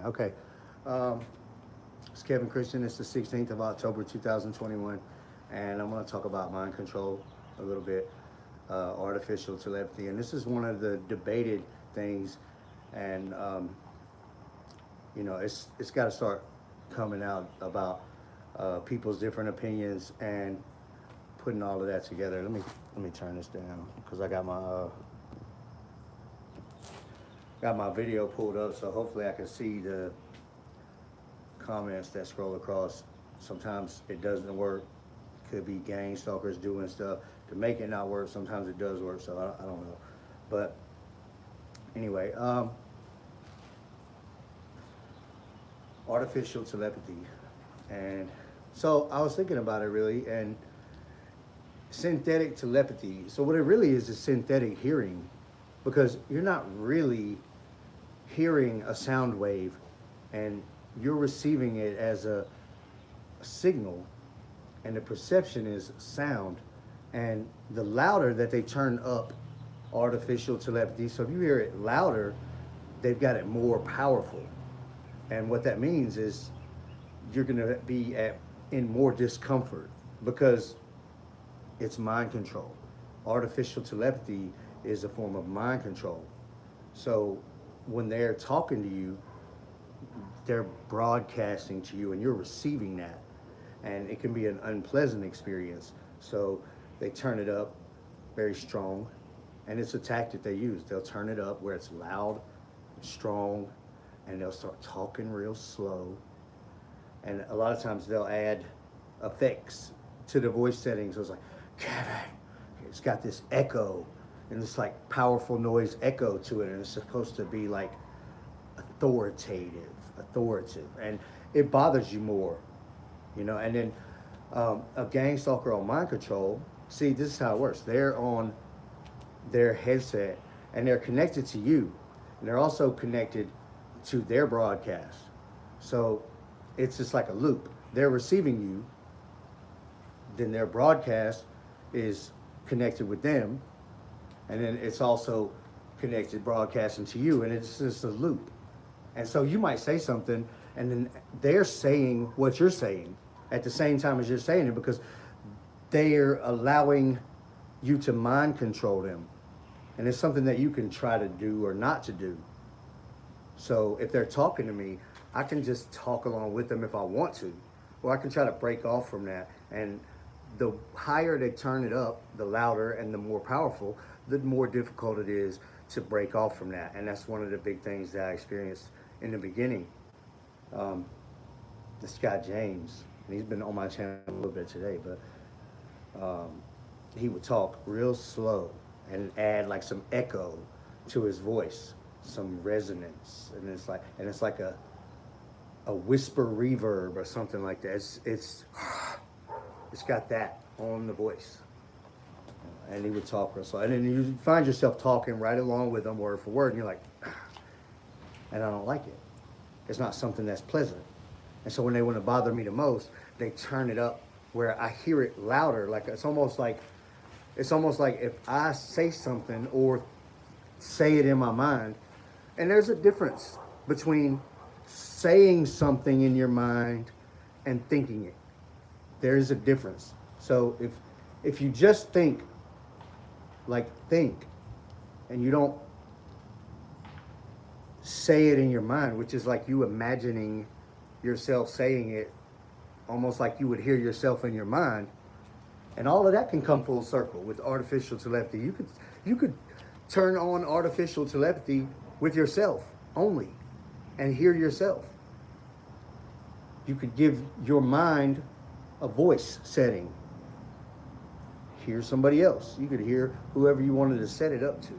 Okay. Um, it's Kevin Christian. It's the 16th of October, 2021. And I'm going to talk about mind control a little bit, artificial telepathy. And this is one of the debated things. And, it's got to start coming out about people's different opinions and putting all of that together. Let me turn this down because I got my video pulled up, so hopefully I can see the comments that scroll across. Sometimes it doesn't work. Could be gang stalkers doing stuff to make it not work. Sometimes it does work, so I don't know. But anyway, artificial telepathy. And so I was thinking about it really, and synthetic telepathy. So what it really is synthetic hearing, because you're not really hearing a sound wave and you're receiving it as a signal, and the perception is sound. And the louder that they turn up artificial telepathy, so if you hear it louder, they've got it more powerful. And what that means is you're going to be in more discomfort because it's mind control. Artificial telepathy is a form of mind control. So when they're talking to you, they're broadcasting to you and you're receiving that. And it can be an unpleasant experience. So they turn it up very strong, and it's a tactic they use. They'll turn it up where it's loud, strong, and they'll start talking real slow. And a lot of times they'll add effects to the voice settings. So it's like, Kevin, it's got this echo and this like powerful noise echo to it, and it's supposed to be like authoritative, and it bothers you more, And then a gang stalker on mind control. See, this is how it works. They're on their headset and they're connected to you, and they're also connected to their broadcast. So it's just like a loop. They're receiving you, then their broadcast is connected with them, and then it's also connected broadcasting to you, and it's just a loop. And so you might say something, and then they're saying what you're saying at the same time as you're saying it, because they're allowing you to mind control them. And it's something that you can try to do or not to do. So if they're talking to me, I can just talk along with them if I want to, or I can try to break off from that. And the higher they turn it up, the louder and the more powerful, the more difficult it is to break off from that. And that's one of the big things that I experienced in the beginning. This guy James, and he's been on my channel a little bit today, but he would talk real slow and add like some echo to his voice, some resonance, and it's like a whisper reverb or something like that. It's got that on the voice. And he would talk real slow, and then you find yourself talking right along with him word for word, and you're like, and I don't like it. It's not something that's pleasant. And so when they want to bother me the most, they turn it up where I hear it louder. Like it's almost like if I say something or say it in my mind, and there's a difference between saying something in your mind and thinking it. There is a difference. So if you just think, and you don't say it in your mind, which is like you imagining yourself saying it, almost like you would hear yourself in your mind, and all of that can come full circle with artificial telepathy. You could turn on artificial telepathy with yourself only and hear yourself. You could give your mind a voice setting. Hear somebody else. You could hear whoever you wanted to set it up to.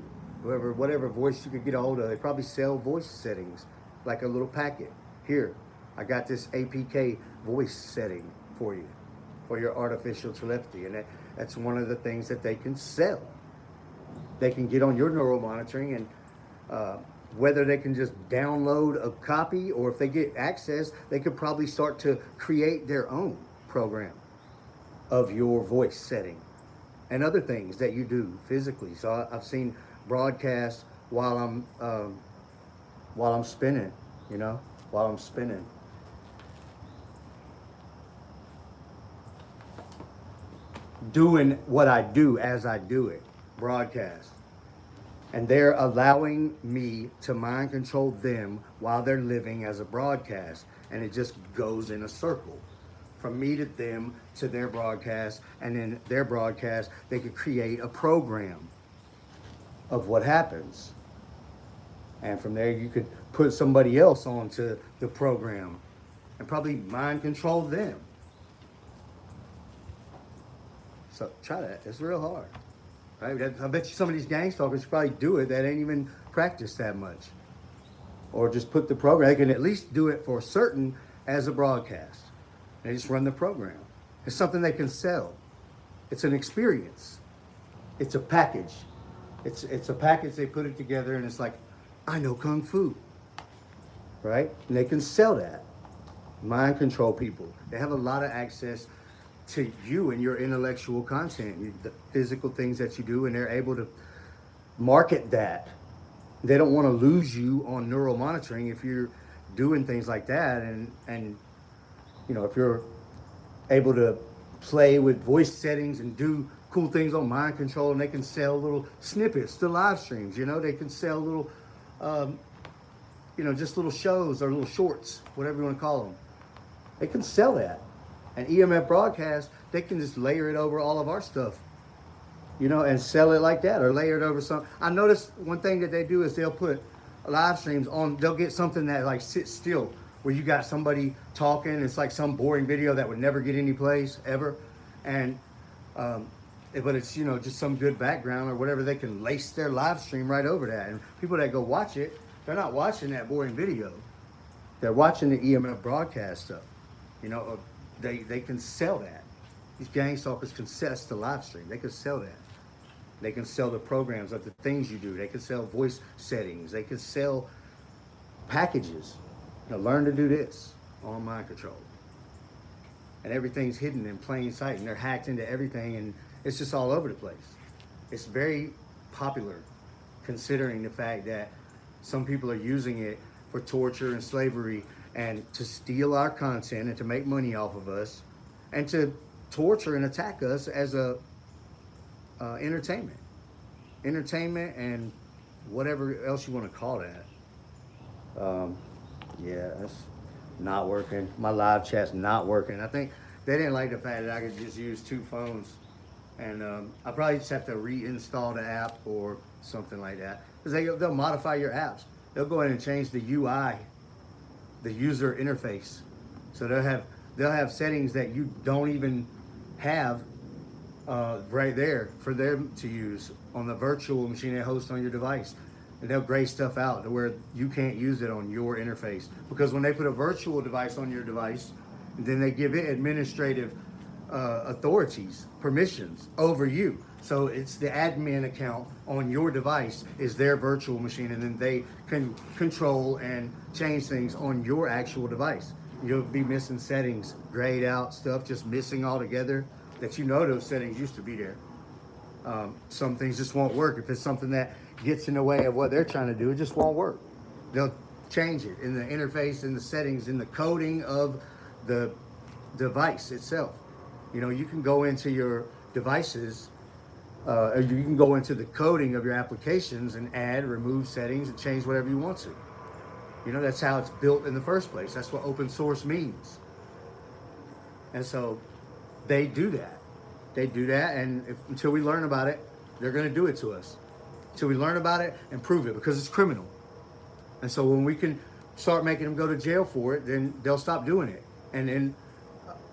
Whatever voice you could get a hold of. They probably sell voice settings, like a little packet. Here, I got this APK voice setting for you, for your artificial telepathy. And that's one of the things that they can sell. They can get on your neural monitoring, and whether they can just download a copy, or if they get access, they could probably start to create their own program of your voice setting and other things that you do physically. So I've seen broadcasts while I'm spinning, while I'm spinning. Doing what I do as I do it, broadcast. And they're allowing me to mind control them while they're living as a broadcast. And it just goes in a circle. From me to them to their broadcast, and then their broadcast, they could create a program of what happens. And from there, you could put somebody else onto the program and probably mind control them. So try that. It's real hard. Right? I bet you some of these gang stalkers probably do it that ain't even practiced that much. Or just put the program. They can at least do it for certain as a broadcast. They just run the program. It's something they can sell. It's an experience. It's a package. It's a package, they put it together, and it's like, I know Kung Fu. Right? And they can sell that. Mind control people. They have a lot of access to you and your intellectual content, the physical things that you do, and they're able to market that. They don't want to lose you on neural monitoring if you're doing things like that, and you know, if you're able to play with voice settings and do cool things on mind control, and they can sell little snippets to live streams. You know, they can sell little, you know, just little shows or little shorts, whatever you want to call them. They can sell that. And EMF broadcast, they can just layer it over all of our stuff, you know, and sell it like that, or layer it over some. I noticed one thing that they do is they'll put live streams on, they'll get something that like sits still, where you got somebody talking. It's like some boring video that would never get any plays ever. And, but it's, you know, just some good background or whatever. They can lace their live stream right over that. And people that go watch it, they're not watching that boring video. They're watching the EMF broadcast stuff, you know. They can sell that. These gang stalkers can sell the live stream. They can sell that. They can sell the programs of the things you do. They can sell voice settings. They can sell packages. You know, learn to do this on mind control. And everything's hidden in plain sight, and they're hacked into everything, and it's just all over the place. It's very popular, considering the fact that some people are using it for torture and slavery, and to steal our content and to make money off of us, and to torture and attack us as a entertainment and whatever else you want to call that. Yeah, that's not working. My live chat's not working. I think they didn't like the fact that I could just use two phones, and I probably just have to reinstall the app or something like that, because they'll modify your apps. They'll go in and change the UI, the user interface. So they'll have settings that you don't even have right there for them to use on the virtual machine they host on your device. And they'll gray stuff out to where you can't use it on your interface. Because when they put a virtual device on your device, then they give it administrative authorities, permissions over you. So it's the admin account on your device is their virtual machine, and then they can control and change things on your actual device. You'll be missing settings, grayed out stuff, just missing altogether, that you know those settings used to be there. Some things just won't work. If it's something that gets in the way of what they're trying to do, it just won't work. They'll change it in the interface, in the settings, in the coding of the device itself. You know, you can go into your devices, or you can go into the coding of your applications and add, remove settings, and change whatever you want to. You know, that's how it's built in the first place. That's what open source means. And so they do that. They do that, and until we learn about it, they're going to do it to us. Until we learn about it and prove it, because it's criminal. And so when we can start making them go to jail for it, then they'll stop doing it. And then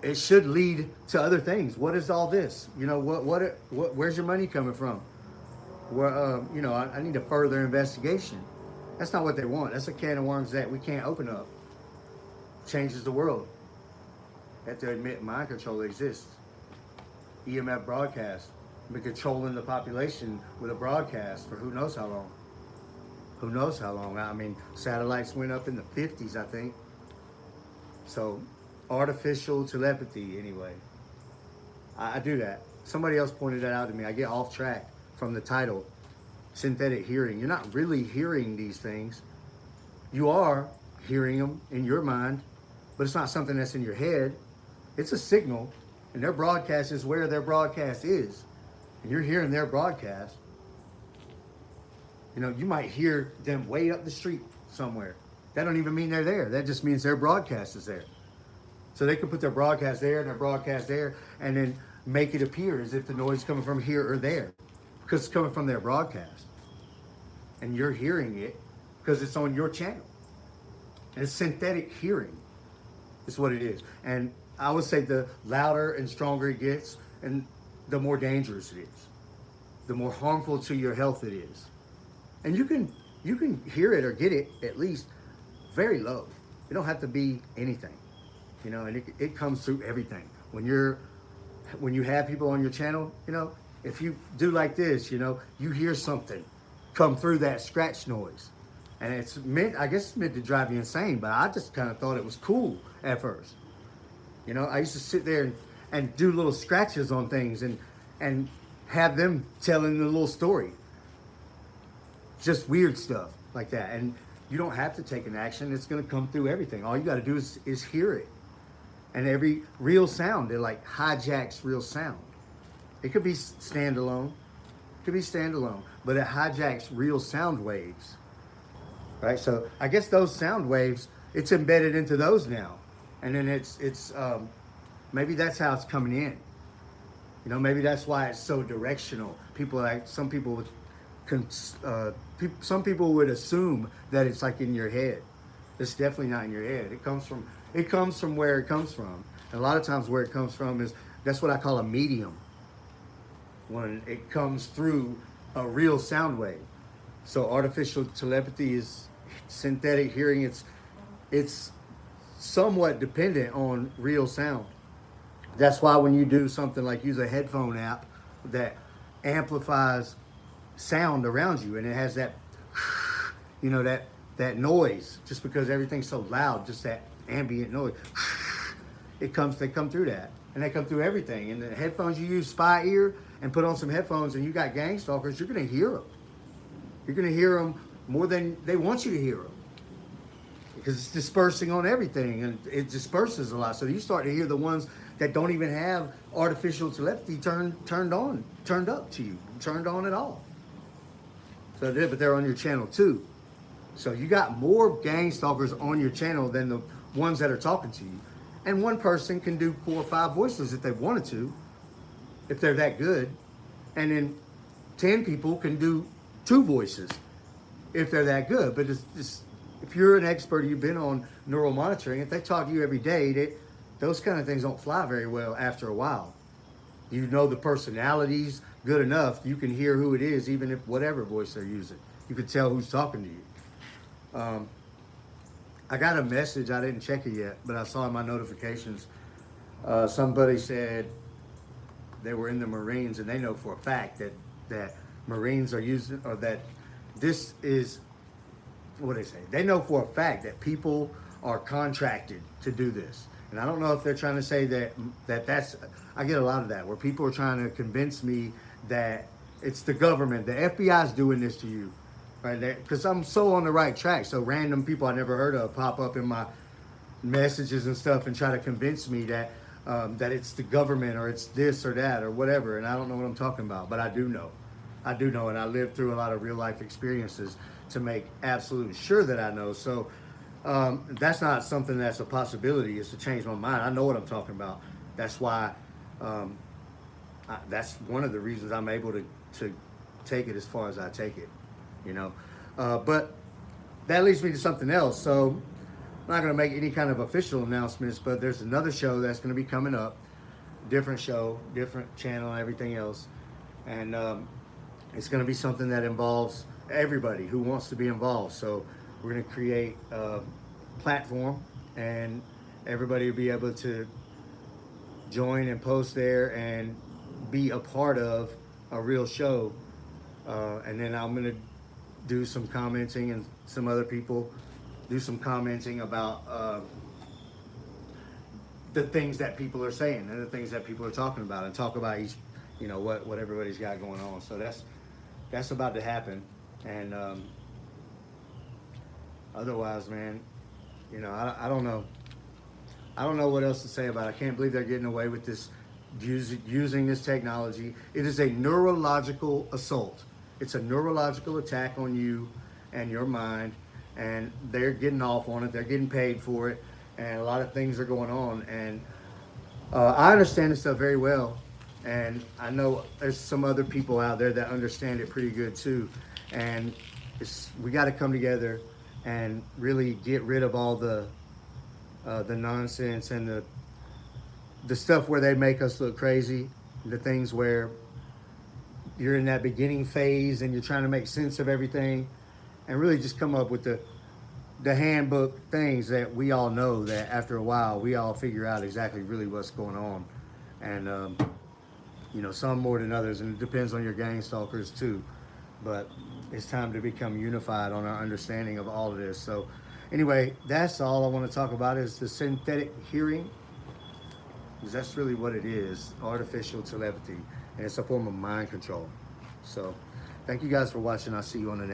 it should lead to other things. What is all this? You know, where's your money coming from? Well, you know, I need a further investigation. That's not what they want. That's a can of worms that we can't open up. Changes the world. You have to admit mind control exists. EMF broadcast. Been controlling the population with a broadcast for who knows how long. Who knows how long. I mean, satellites went up in the 50s, I think. So, artificial telepathy, anyway. I do that. Somebody else pointed that out to me. I get off track from the title, synthetic hearing. You're not really hearing these things. You are hearing them in your mind, but it's not something that's in your head. It's a signal, and their broadcast is where their broadcast is, and you're hearing their broadcast. You know, you might hear them way up the street somewhere. That don't even mean they're there. That just means their broadcast is there. So they can put their broadcast there and their broadcast there, and then make it appear as if the noise is coming from here or there, because it's coming from their broadcast, and you're hearing it because it's on your channel. And it's synthetic hearing, is what it is. And I would say the louder and stronger it gets, and the more dangerous it is, the more harmful to your health it is. And you can hear it or get it at least very low. It don't have to be anything, you know. And it comes through everything. When you have people on your channel, you know, if you do like this, you know, you hear something come through that scratch noise. And it's meant, I guess it's meant to drive you insane, but I just kind of thought it was cool at first. You know, I used to sit there and do little scratches on things and have them telling the little story. Just weird stuff like that. And you don't have to take an action. It's going to come through everything. All you got to do is hear it. And every real sound, it like hijacks real sound. It could be standalone. But it hijacks real sound waves. Right? So I guess those sound waves, it's embedded into those now. And then it's maybe that's how it's coming in. You know, maybe that's why it's so directional. Some people would assume that it's like in your head. It's definitely not in your head. It comes from where it comes from. And a lot of times where it comes from is, that's what I call a medium. When it comes through a real sound wave. So artificial telepathy is synthetic hearing. It's somewhat dependent on real sound. That's why when you do something like use a headphone app that amplifies sound around you, and it has that, you know, that noise, just because everything's so loud, just that ambient noise, they come through that, and they come through everything. And the headphones you use, spy ear, and put on some headphones, and you got gang stalkers, you're gonna hear them. You're gonna hear them more than they want you to hear them, because it's dispersing on everything, and it disperses a lot. So you start to hear the ones that don't even have artificial telepathy turned up to you, turned on at all. So but they're on your channel too. So you got more gang stalkers on your channel than the ones that are talking to you. And one person can do 4 or 5 voices if they wanted to, if they're that good. And then 10 people can do 2 voices if they're that good. But if you're an expert, you've been on neural monitoring, if they talk to you every day, those kind of things don't fly very well after a while. You know the personalities good enough, you can hear who it is, even if whatever voice they're using. You can tell who's talking to you. I got a message, I didn't check it yet, but I saw in my notifications, somebody said they were in the Marines, and they know for a fact that Marines are using, or that this is, what they say, they know for a fact that people are contracted to do this. And I don't know if they're trying to say that's, I get a lot of that, where people are trying to convince me that it's the government, the FBI's doing this to you, right? Because I'm so on the right track. So random people I never heard of pop up in my messages and stuff and try to convince me that it's the government, or it's this or that or whatever. And I don't know what I'm talking about, but I do know. And I lived through a lot of real life experiences to make absolute sure that I know. So that's not something that's a possibility. It's to change my mind. I know what I'm talking about. That's why, that's one of the reasons I'm able to take it as far as I take it, you know. But that leads me to something else. So I'm not going to make any kind of official announcements, but there's another show that's going to be coming up. Different show, different channel, and everything else. And it's going to be something that involves everybody who wants to be involved. So we're going to create a platform, and everybody will be able to join and post there and be a part of a real show. And then I'm going to do some commenting, and some other people do some commenting about the things that people are saying and the things that people are talking about, and talk about each, you know, what everybody's got going on. So that's about to happen. And otherwise, man, You know, I don't know. I don't know what else to say about it. I can't believe they're getting away with this, using this technology. It is a neurological assault. It's a neurological attack on you and your mind, and they're getting off on it. They're getting paid for it, and a lot of things are going on. And I understand this stuff very well, and I know there's some other people out there that understand it pretty good too. And we got to come together and really get rid of all the nonsense and the stuff where they make us look crazy, the things where you're in that beginning phase and you're trying to make sense of everything, and really just come up with the handbook things that we all know, that after a while we all figure out exactly really what's going on. And you know, some more than others, and it depends on your gang stalkers too. But it's time to become unified on our understanding of all of this. So anyway, that's all I want to talk about, is the synthetic hearing, because that's really what it is, artificial telepathy, and it's a form of mind control. So thank you guys for watching. I'll see you on the next